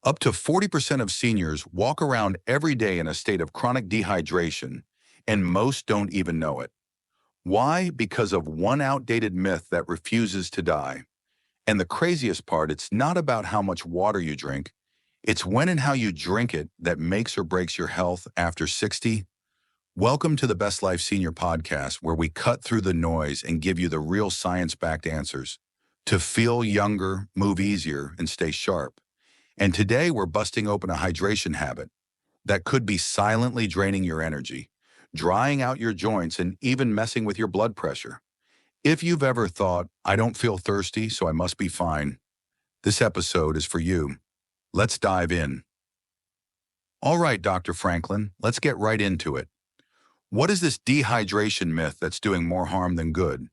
Up to 40% of seniors walk around every day in a state of chronic dehydration, and most don't even know it. Why? Because of one outdated myth that refuses to die. And the craziest part, it's not about how much water you drink. It's when and how you drink it that makes or breaks your health after 60. Welcome to the Best Life Senior Podcast, where we cut through the noise and give you the real science-backed answers to feel younger, move easier, and stay sharp. And today we're busting open a hydration habit that could be silently draining your energy, drying out your joints, and even messing with your blood pressure. If you've ever thought, I don't feel thirsty, so I must be fine, this episode is for you. Let's dive in. All right, Dr. Franklin, let's get right into it. What is this dehydration myth that's doing more harm than good?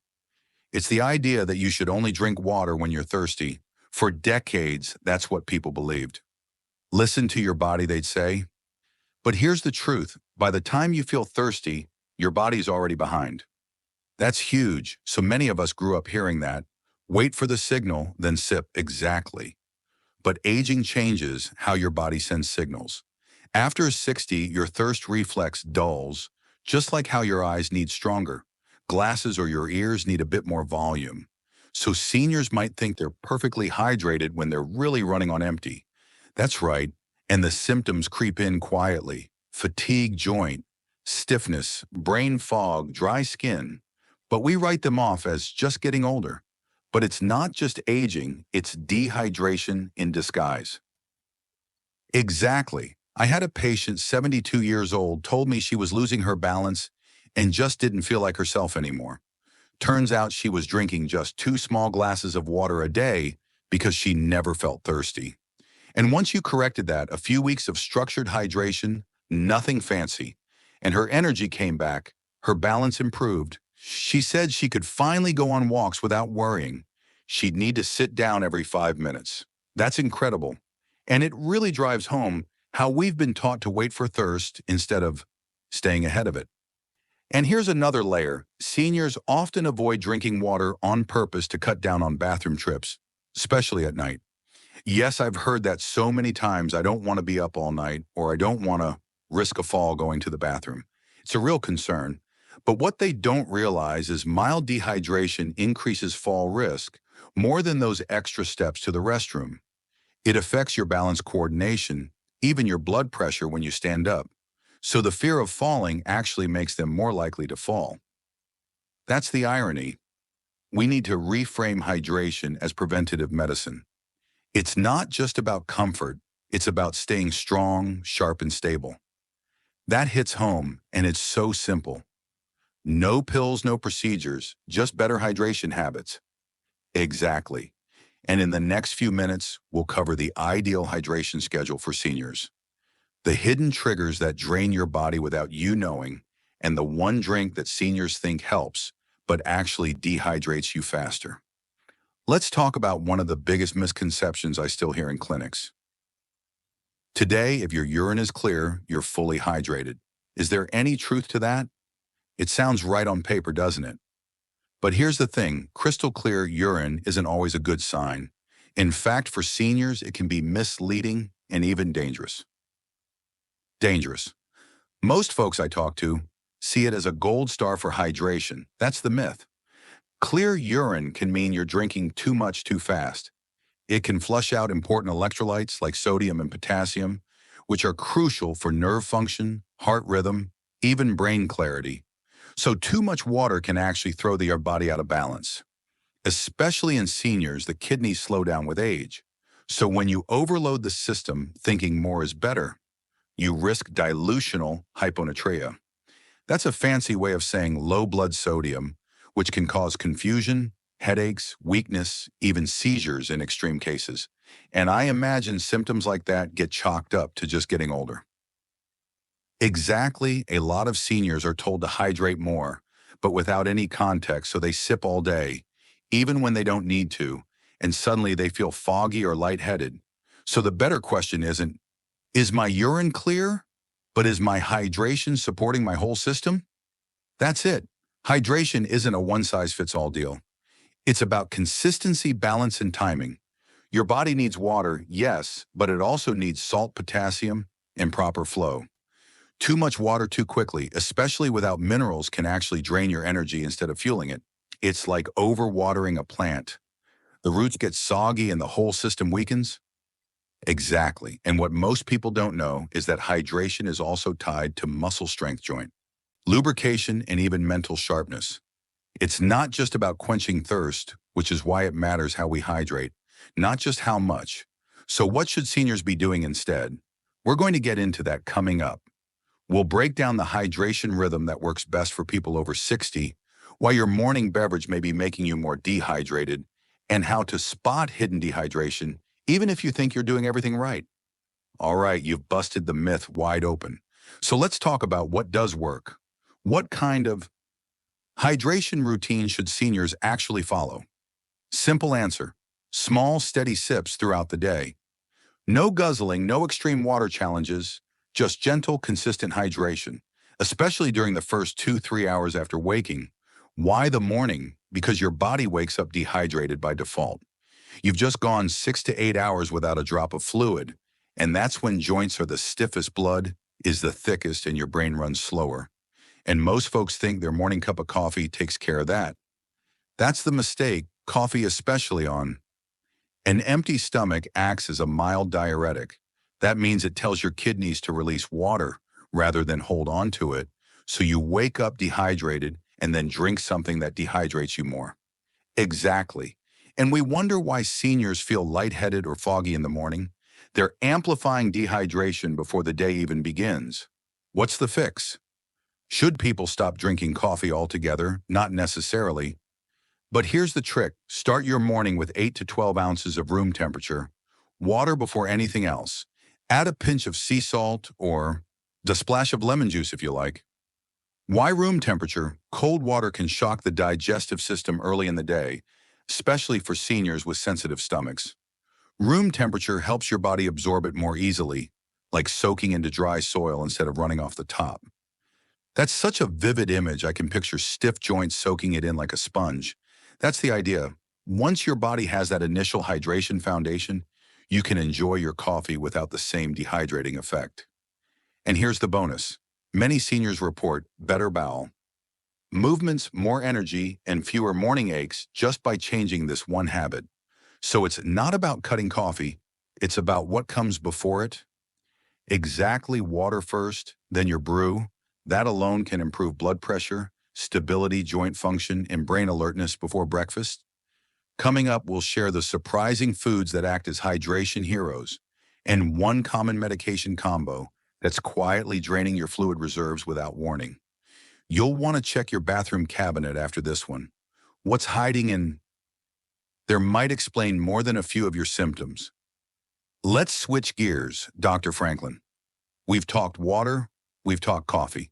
It's the idea that you should only drink water when you're thirsty. For decades, that's what people believed. Listen to your body, they'd say. But here's the truth. By the time you feel thirsty, your body's already behind. That's huge. So many of us grew up hearing that. Wait for the signal, then sip. Exactly. But aging changes how your body sends signals. After 60, your thirst reflex dulls, just like how your eyes need stronger glasses or your ears need a bit more volume. So seniors might think they're perfectly hydrated when they're really running on empty. That's right. And the symptoms creep in quietly. Fatigue joint, stiffness, brain fog, dry skin. But we write them off as just getting older. But it's not just aging, it's dehydration in disguise. Exactly. I had a patient, 72 years old, told me she was losing her balance and just didn't feel like herself anymore. Turns out she was drinking just 2 small glasses of water a day because she never felt thirsty. And once you corrected that, a few weeks of structured hydration, nothing fancy, and her energy came back, her balance improved. She said she could finally go on walks without worrying. She'd need to sit down every 5 minutes. That's incredible. And it really drives home how we've been taught to wait for thirst instead of staying ahead of it. And here's another layer. Seniors often avoid drinking water on purpose to cut down on bathroom trips, especially at night. Yes, I've heard that so many times. I don't want to be up all night, or I don't want to risk a fall going to the bathroom. It's a real concern. But what they don't realize is mild dehydration increases fall risk more than those extra steps to the restroom. It affects your balance coordination, even your blood pressure when you stand up. So the fear of falling actually makes them more likely to fall. That's the irony. We need to reframe hydration as preventative medicine. It's not just about comfort, it's about staying strong, sharp, and stable. That hits home, and it's so simple. No pills, no procedures, just better hydration habits. Exactly. And in the next few minutes, we'll cover the ideal hydration schedule for seniors, the hidden triggers that drain your body without you knowing, and the one drink that seniors think helps, but actually dehydrates you faster. Let's talk about one of the biggest misconceptions I still hear in clinics. Today, if your urine is clear, you're fully hydrated. Is there any truth to that? It sounds right on paper, doesn't it? But here's the thing, crystal clear urine isn't always a good sign. In fact, for seniors, it can be misleading and even dangerous. Dangerous. Most folks I talk to see it as a gold star for hydration. That's the myth. Clear urine can mean you're drinking too much too fast. It can flush out important electrolytes like sodium and potassium, which are crucial for nerve function, heart rhythm, even brain clarity. So too much water can actually throw your body out of balance. Especially in seniors, the kidneys slow down with age. So when you overload the system thinking more is better, you risk dilutional hyponatremia. That's a fancy way of saying low blood sodium, which can cause confusion, headaches, weakness, even seizures in extreme cases. And I imagine symptoms like that get chalked up to just getting older. Exactly, a lot of seniors are told to hydrate more, but without any context, so they sip all day, even when they don't need to, and suddenly they feel foggy or lightheaded. So the better question isn't, is my urine clear? But is my hydration supporting my whole system? That's it. Hydration isn't a one-size-fits-all deal. It's about consistency, balance, and timing. Your body needs water, yes, but it also needs salt, potassium, and proper flow. Too much water too quickly, especially without minerals, can actually drain your energy instead of fueling it. It's like overwatering a plant. The roots get soggy and the whole system weakens. Exactly. And what most people don't know is that hydration is also tied to muscle strength, joint lubrication, and even mental sharpness. It's not just about quenching thirst, which is why it matters how we hydrate, not just how much. So what should seniors be doing instead? We're going to get into that coming up. We'll break down the hydration rhythm that works best for people over 60, why your morning beverage may be making you more dehydrated, and how to spot hidden dehydration, even if you think you're doing everything right. All right, you've busted the myth wide open. So let's talk about what does work. What kind of hydration routine should seniors actually follow? Simple answer: small, steady sips throughout the day. No guzzling, no extreme water challenges, just gentle, consistent hydration, especially during the first 2, 3 hours after waking. Why the morning? Because your body wakes up dehydrated by default. You've just gone 6 to 8 hours without a drop of fluid, and that's when joints are the stiffest, blood is the thickest, and your brain runs slower. And most folks think their morning cup of coffee takes care of that. That's the mistake, coffee especially on. An empty stomach acts as a mild diuretic. That means it tells your kidneys to release water rather than hold on to it, so you wake up dehydrated and then drink something that dehydrates you more. Exactly. And we wonder why seniors feel lightheaded or foggy in the morning. They're amplifying dehydration before the day even begins. What's the fix? Should people stop drinking coffee altogether? Not necessarily. But here's the trick. Start your morning with 8 to 12 ounces of room temperature water before anything else. Add a pinch of sea salt or a splash of lemon juice if you like. Why room temperature? Cold water can shock the digestive system early in the day, especially for seniors with sensitive stomachs. Room temperature helps your body absorb it more easily, like soaking into dry soil instead of running off the top. That's such a vivid image. I can picture stiff joints soaking it in like a sponge. That's the idea. Once your body has that initial hydration foundation, you can enjoy your coffee without the same dehydrating effect. And here's the bonus. Many seniors report better bowel movements, more energy, and fewer morning aches just by changing this one habit. So it's not about cutting coffee, it's about what comes before it. Exactly, water first, then your brew. That alone can improve blood pressure, stability, joint function, and brain alertness before breakfast. Coming up, we'll share the surprising foods that act as hydration heroes and one common medication combo that's quietly draining your fluid reserves without warning. You'll want to check your bathroom cabinet after this one. What's hiding in there might explain more than a few of your symptoms. Let's switch gears, Dr. Franklin. We've talked water, we've talked coffee.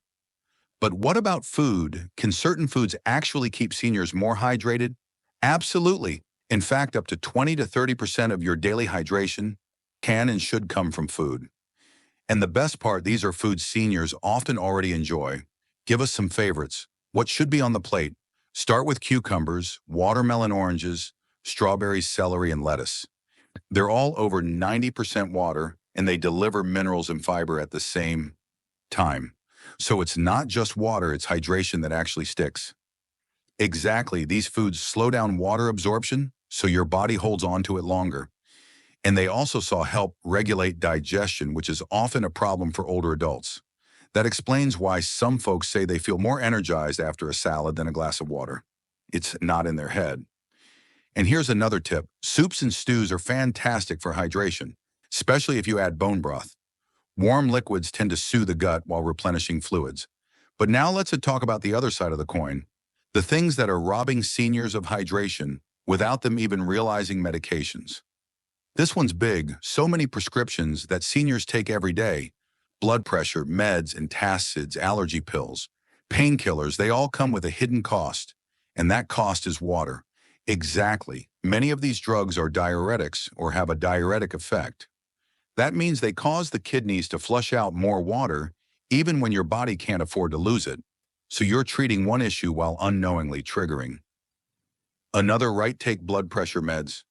But what about food? Can certain foods actually keep seniors more hydrated? Absolutely. In fact, up to 20 to 30% of your daily hydration can and should come from food. And the best part, these are foods seniors often already enjoy. Give us some favorites. What should be on the plate? Start with cucumbers, watermelon, oranges, strawberries, celery, and lettuce. They're all over 90% water, and they deliver minerals and fiber at the same time. So it's not just water, it's hydration that actually sticks. Exactly, these foods slow down water absorption, so your body holds on to it longer. And they also saw help regulate digestion, which is often a problem for older adults. That explains why some folks say they feel more energized after a salad than a glass of water. It's not in their head. And here's another tip. Soups and stews are fantastic for hydration, especially if you add bone broth. Warm liquids tend to soothe the gut while replenishing fluids. But now let's talk about the other side of the coin. The things that are robbing seniors of hydration without them even realizing medications. This one's big. So many prescriptions that seniors take every day. Blood pressure, meds, antacids, allergy pills, painkillers, they all come with a hidden cost. And that cost is water. Exactly. Many of these drugs are diuretics or have a diuretic effect. That means they cause the kidneys to flush out more water even when your body can't afford to lose it. So you're treating one issue while unknowingly triggering another. Right, take blood pressure meds.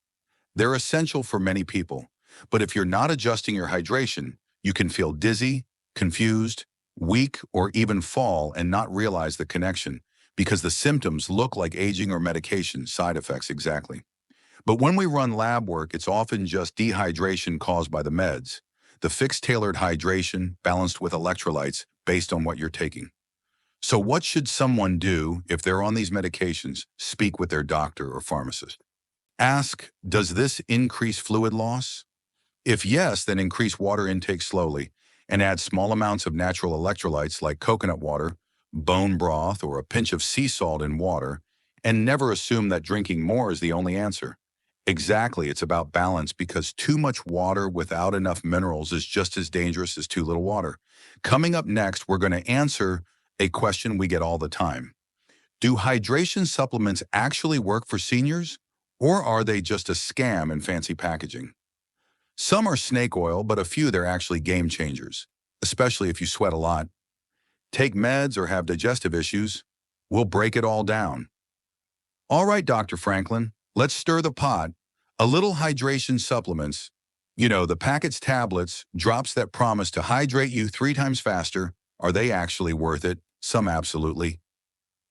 They're essential for many people, but if you're not adjusting your hydration, you can feel dizzy, confused, weak, or even fall and not realize the connection because the symptoms look like aging or medication side effects exactly. But when we run lab work, it's often just dehydration caused by the meds. The fixed tailored hydration balanced with electrolytes based on what you're taking. So what should someone do if they're on these medications? Speak with their doctor or pharmacist. Ask, does this increase fluid loss? If yes, then increase water intake slowly and add small amounts of natural electrolytes like coconut water, bone broth, or a pinch of sea salt in water, and never assume that drinking more is the only answer. Exactly, it's about balance because too much water without enough minerals is just as dangerous as too little water. Coming up next, we're going to answer a question we get all the time. Do hydration supplements actually work for seniors, or are they just a scam in fancy packaging? Some are snake oil, but a few they're actually game changers, especially if you sweat a lot, take meds, or have digestive issues. We'll break it all down. All right, Dr. Franklin, let's stir the pot. A little hydration supplements, the packets, tablets, drops that promise to hydrate you 3 times faster, are they actually worth it? Some absolutely.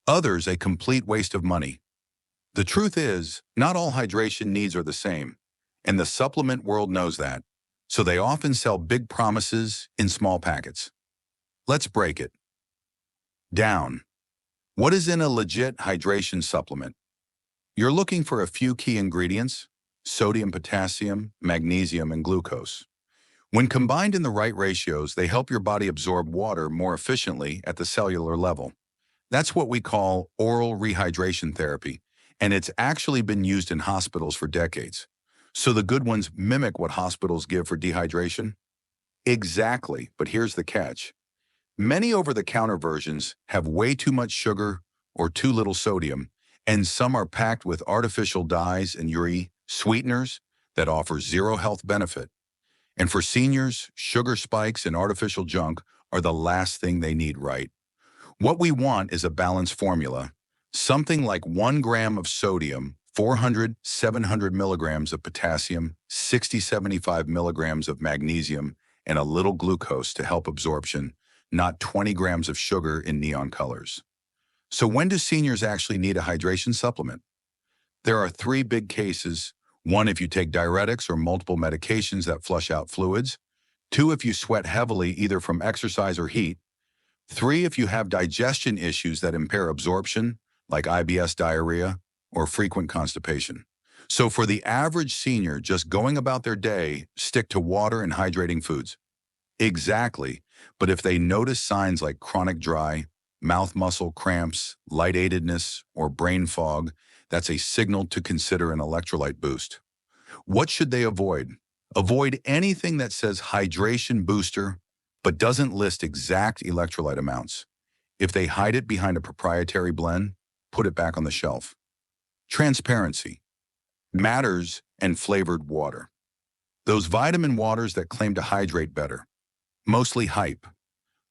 Others a complete waste of money. The truth is, not all hydration needs are the same, and the supplement world knows that. So they often sell big promises in small packets. Let's break it down. What is in a legit hydration supplement? You're looking for a few key ingredients: sodium, potassium, magnesium, and glucose. When combined in the right ratios, they help your body absorb water more efficiently at the cellular level. That's what we call oral rehydration therapy, and it's actually been used in hospitals for decades. So the good ones mimic what hospitals give for dehydration? Exactly, but here's the catch. Many over-the-counter versions have way too much sugar or too little sodium, and some are packed with artificial dyes and sweeteners that offer zero health benefit. And for seniors, sugar spikes and artificial junk are the last thing they need, right? What we want is a balanced formula, something like 1 gram of sodium, 400, 700 milligrams of potassium, 60, 75 milligrams of magnesium, and a little glucose to help absorption, not 20 grams of sugar in neon colors. So when do seniors actually need a hydration supplement? There are 3 big cases. 1, if you take diuretics or multiple medications that flush out fluids. 2, if you sweat heavily either from exercise or heat. 3, if you have digestion issues that impair absorption, like IBS diarrhea or frequent constipation. So for the average senior just going about their day, stick to water and hydrating foods. Exactly, but if they notice signs like chronic dry, mouth muscle cramps, lightheadedness, or brain fog, that's a signal to consider an electrolyte boost. What should they avoid? Avoid anything that says hydration booster, but doesn't list exact electrolyte amounts. If they hide it behind a proprietary blend, put it back on the shelf. Transparency matters, and flavored water. Those vitamin waters that claim to hydrate better, mostly hype.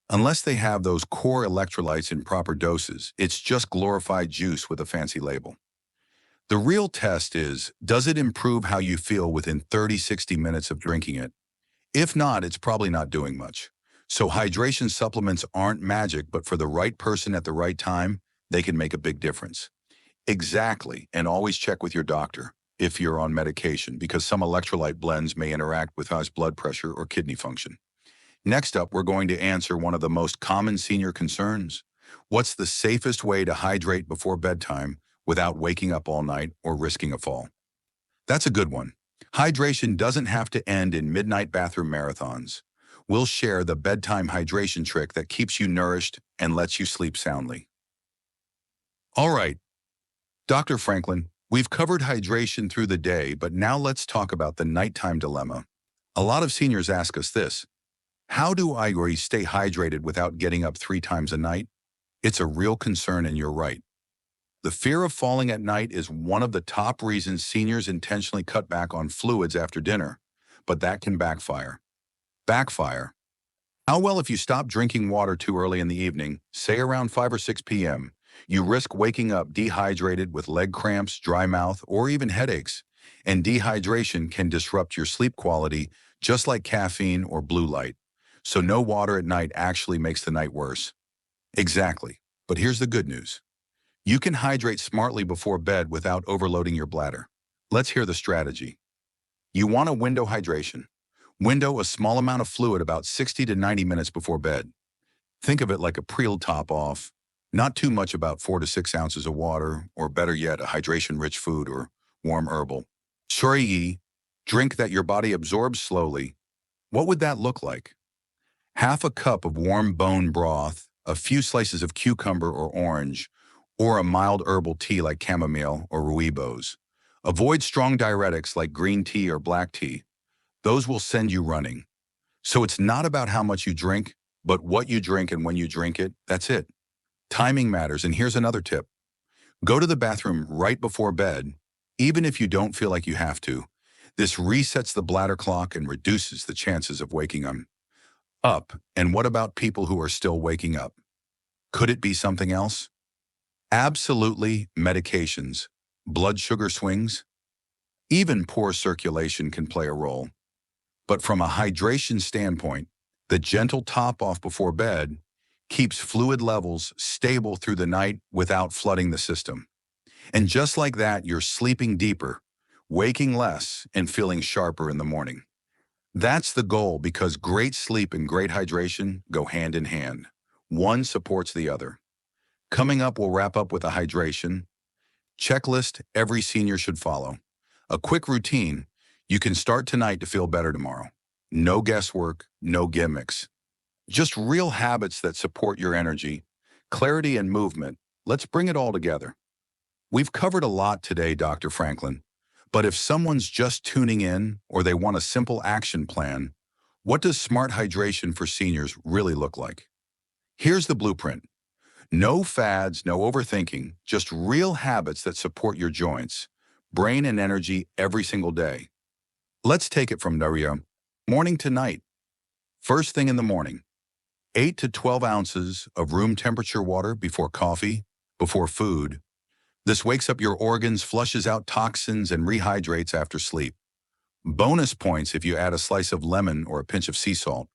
Unless they have those core electrolytes in proper doses, it's just glorified juice with a fancy label. The real test is, does it improve how you feel within 30-60 minutes of drinking it? If not, it's probably not doing much. So hydration supplements aren't magic, but for the right person at the right time, they can make a big difference. Exactly, and always check with your doctor if you're on medication, because some electrolyte blends may interact with high blood pressure or kidney function. Next up, we're going to answer one of the most common senior concerns. What's the safest way to hydrate before bedtime without waking up all night or risking a fall? That's a good one. Hydration doesn't have to end in midnight bathroom marathons. We'll share the bedtime hydration trick that keeps you nourished and lets you sleep soundly. All right, Dr. Franklin, we've covered hydration through the day, but now let's talk about the nighttime dilemma. A lot of seniors ask us this: how do I stay hydrated without getting up 3 times a night? It's a real concern, and you're right. The fear of falling at night is one of the top reasons seniors intentionally cut back on fluids after dinner, but that can backfire. Backfire. How well if you stop drinking water too early in the evening, say around 5 or 6 p.m., you risk waking up dehydrated with leg cramps, dry mouth, or even headaches. And dehydration can disrupt your sleep quality just like caffeine or blue light. So no water at night actually makes the night worse. Exactly. But here's the good news. You can hydrate smartly before bed without overloading your bladder. Let's hear the strategy. You want a window hydration. Window a small amount of fluid about 60 to 90 minutes before bed. Think of it like a pre top off. Not too much, about 4 to 6 ounces of water, or better yet, a hydration-rich food or warm herbal. Shoryi, drink that your body absorbs slowly. What would that look like? Half a cup of warm bone broth, a few slices of cucumber or orange, or a mild herbal tea like chamomile or rooibos. Avoid strong diuretics like green tea or black tea. Those will send you running. So it's not about how much you drink, but what you drink and when you drink it. That's it. Timing matters, and here's another tip. Go to the bathroom right before bed, even if you don't feel like you have to. This resets the bladder clock and reduces the chances of waking up. And what about people who are still waking up? Could it be something else? Absolutely, medications, blood sugar swings, even poor circulation can play a role. But from a hydration standpoint, the gentle top off before bed keeps fluid levels stable through the night without flooding the system. And just like that, you're sleeping deeper, waking less, and feeling sharper in the morning. That's the goal, because great sleep and great hydration go hand in hand. One supports the other. Coming up, we'll wrap up with a hydration checklist every senior should follow. A quick routine you can start tonight to feel better tomorrow. No guesswork, no gimmicks. Just real habits that support your energy, clarity, and movement. Let's bring it all together. We've covered a lot today, Dr. Franklin. But if someone's just tuning in or they want a simple action plan, what does smart hydration for seniors really look like? Here's the blueprint. No fads, no overthinking, just real habits that support your joints, brain, and energy every single day. Let's take it from Daria. Morning to night. First thing in the morning, 8 to 12 ounces of room temperature water before coffee, before food. This wakes up your organs, flushes out toxins, and rehydrates after sleep. Bonus points if you add a slice of lemon or a pinch of sea salt.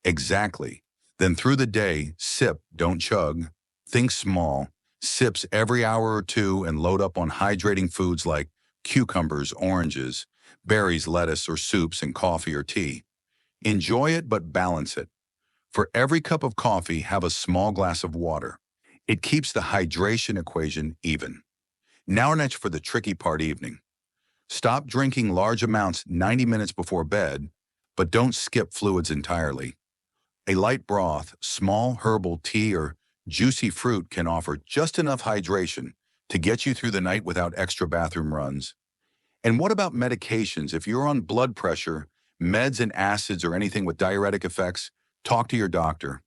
Exactly. Then through the day, sip, don't chug. Think small. Sips every hour or two and load up on hydrating foods like cucumbers, oranges, berries, lettuce, or soups, and coffee or tea. Enjoy it, but balance it. For every cup of coffee, have a small glass of water. It keeps the hydration equation even. Now next for the tricky part: evening. Stop drinking large amounts 90 minutes before bed, but don't skip fluids entirely. A light broth, small herbal tea, or juicy fruit can offer just enough hydration to get you through the night without extra bathroom runs. And what about medications? If you're on blood pressure, meds and acids, or anything with diuretic effects, talk to your doctor.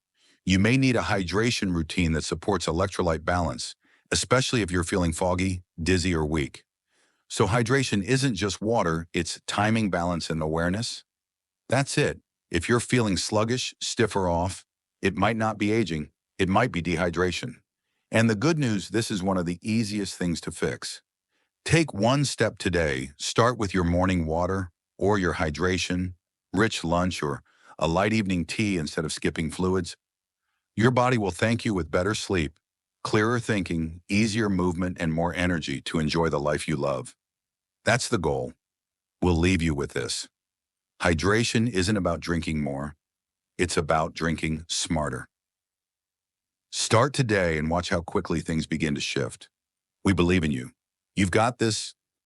You may need a hydration routine that supports electrolyte balance, especially if you're feeling foggy, dizzy, or weak. So hydration isn't just water, it's timing, balance, and awareness. That's it. If you're feeling sluggish, stiff, or off, it might not be aging, it might be dehydration. And the good news, this is one of the easiest things to fix. Take one step today. Start with your morning water or your hydration, rich lunch, or a light evening tea instead of skipping fluids. Your body will thank you with better sleep, clearer thinking, easier movement, and more energy to enjoy the life you love. That's the goal. We'll leave you with this. Hydration isn't about drinking more. It's about drinking smarter. Start today and watch how quickly things begin to shift. We believe in you. You've got this.